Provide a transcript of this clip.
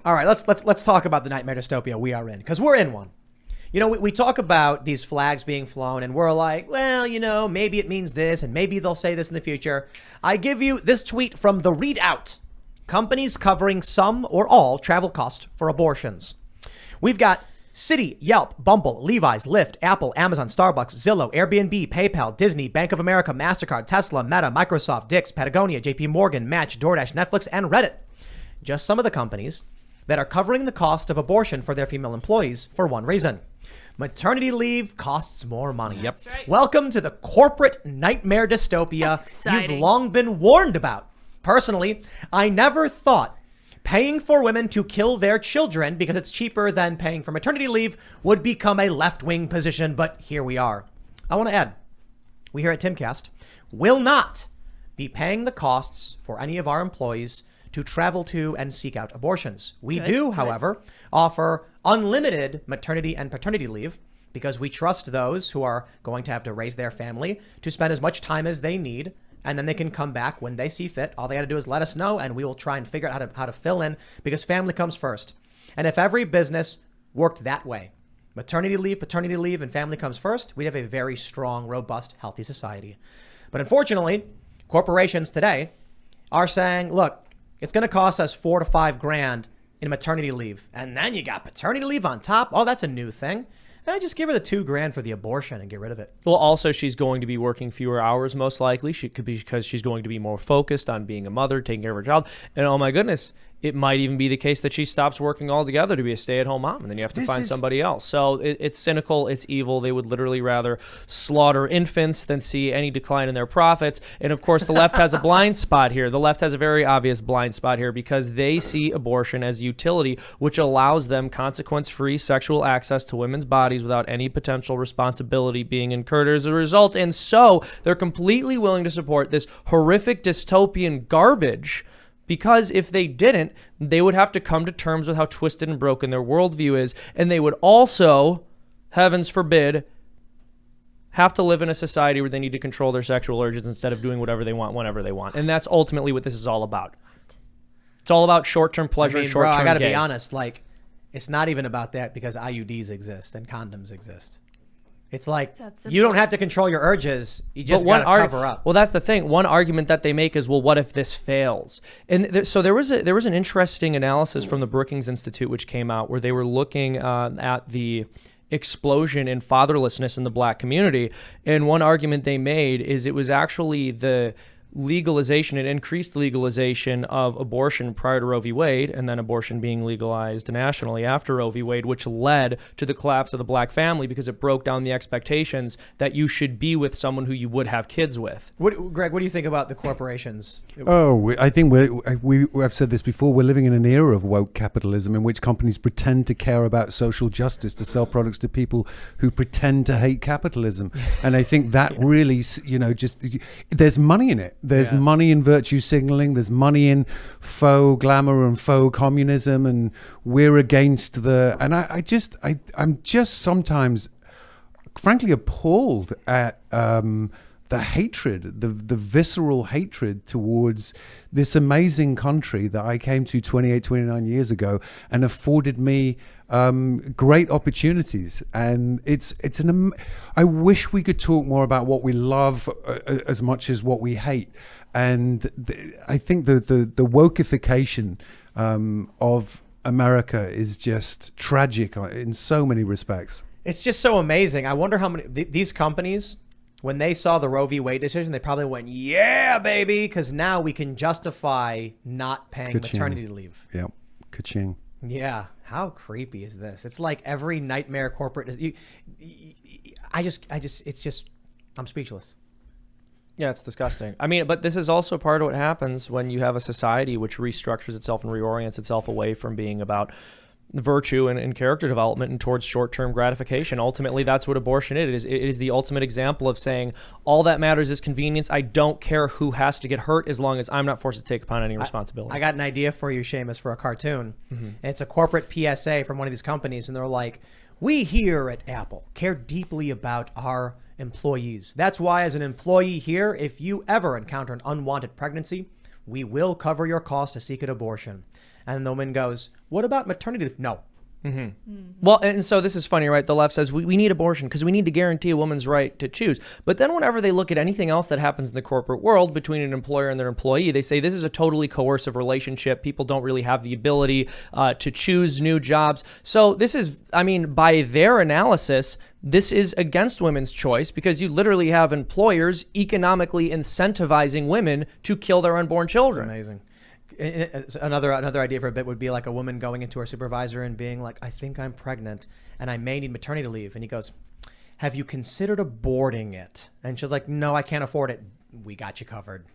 All right, let's talk about the nightmare dystopia we are in, because we're in one. You know, we talk about these flags being flown and we're like, well, you know, maybe it means this and maybe they'll say this in the future. I give you this tweet from The Readout. Companies covering some or all travel costs for abortions. We've got Citi, Yelp, Bumble, Levi's, Lyft, Apple, Amazon, Starbucks, Zillow, Airbnb, PayPal, Disney, Bank of America, MasterCard, Tesla, Meta, Microsoft, Dick's, Patagonia, JP Morgan, Match, DoorDash, Netflix, and Reddit. Just some of the companies that are covering the cost of abortion for their female employees for one reason. Maternity leave costs more money. Yep. That's right. Welcome to the corporate nightmare dystopia you've long been warned about. Personally, I never thought paying for women to kill their children because it's cheaper than paying for maternity leave would become a left-wing position, but here we are. I want to add, we here at Timcast will not be paying the costs for any of our employees to travel to and seek out abortions. We do, however, offer unlimited maternity and paternity leave because we trust those who are going to have to raise their family to spend as much time as they need, and then they can come back when they see fit. All they got to do is let us know, and we will try and figure out how to fill in, because family comes first. And if every business worked that way, maternity leave, paternity leave, and family comes first, we'd have a very strong, robust, healthy society. But unfortunately, corporations today are saying, look, it's going to cost us $4 to $5 grand in maternity leave. And then you got paternity leave on top. Oh, that's a new thing. Just give her the $2 grand for the abortion and get rid of it. Well, also, she's going to be working fewer hours, most likely. She could be, because she's going to be more focused on being a mother, taking care of her child. And oh my goodness, it might even be the case that she stops working altogether to be a stay-at-home mom, and then you have to find somebody else. So it's cynical, it's evil. They would literally rather slaughter infants than see any decline in their profits. And of course, the left has a blind spot here. The left has a very obvious blind spot here because they see abortion as utility, which allows them consequence-free sexual access to women's bodies without any potential responsibility being incurred as a result. And so they're completely willing to support this horrific dystopian garbage, because if they didn't, they would have to come to terms with how twisted and broken their worldview is. And they would also, heavens forbid, have to live in a society where they need to control their sexual urges instead of doing whatever they want, whenever they want. And that's ultimately what this is all about. It's all about short-term pleasure and short-term gain. I got to be honest, like, it's not even about that, because IUDs exist and condoms exist. It's like, you don't have to control your urges. You just got to cover up. Well, that's the thing. One argument that they make is, well, what if this fails? And so there was an interesting analysis from the Brookings Institute, which came out, where they were looking at the explosion in fatherlessness in the Black community. And one argument they made is it was actually the legalization and increased legalization of abortion prior to Roe v. Wade, and then abortion being legalized nationally after Roe v. Wade, which led to the collapse of the Black family, because it broke down the expectations that you should be with someone who you would have kids with. Greg, what do you think about the corporations? I think I've said this before, we're living in an era of woke capitalism in which companies pretend to care about social justice to sell products to people who pretend to hate capitalism. And I think that really, there's money in it. There's money in virtue signaling. There's money in faux glamour and faux communism, and we're against the. And I'm just sometimes, frankly, appalled at the hatred, the visceral hatred towards this amazing country that I came to 29 years ago and afforded me great opportunities. And I wish we could talk more about what we love as much as what we hate. And I think the wokeification of America is just tragic in so many respects. It's just so amazing. I wonder how many these companies, when they saw the Roe v. Wade decision, they probably went, yeah, baby, because now we can justify not paying maternity leave. Yep. Ka-ching. Yeah. How creepy is this? It's like every nightmare corporate. I'm speechless. Yeah, it's disgusting. I mean, but this is also part of what happens when you have a society which restructures itself and reorients itself away from being about virtue and character development and towards short-term gratification. Ultimately, that's what abortion is. It is the ultimate example of saying, all that matters is convenience. I don't care who has to get hurt as long as I'm not forced to take upon any responsibility. I got an idea for you, Seamus, for a cartoon. Mm-hmm. And it's a corporate PSA from one of these companies, and they're like, we here at Apple care deeply about our employees. That's why, as an employee here, if you ever encounter an unwanted pregnancy, we will cover your cost to seek an abortion. And the woman goes, what about maternity leave? No. Well, and so this is funny, right? The left says we need abortion because we need to guarantee a woman's right to choose. But then whenever they look at anything else that happens in the corporate world between an employer and their employee, they say this is a totally coercive relationship. People don't really have the ability to choose new jobs. So this is, I mean, by their analysis, this is against women's choice because you literally have employers economically incentivizing women to kill their unborn children. Amazing. Another idea for a bit would be like a woman going into her supervisor and being like, I think I'm pregnant and I may need maternity leave. And he goes, have you considered aborting it? And she's like, no, I can't afford it. We got you covered.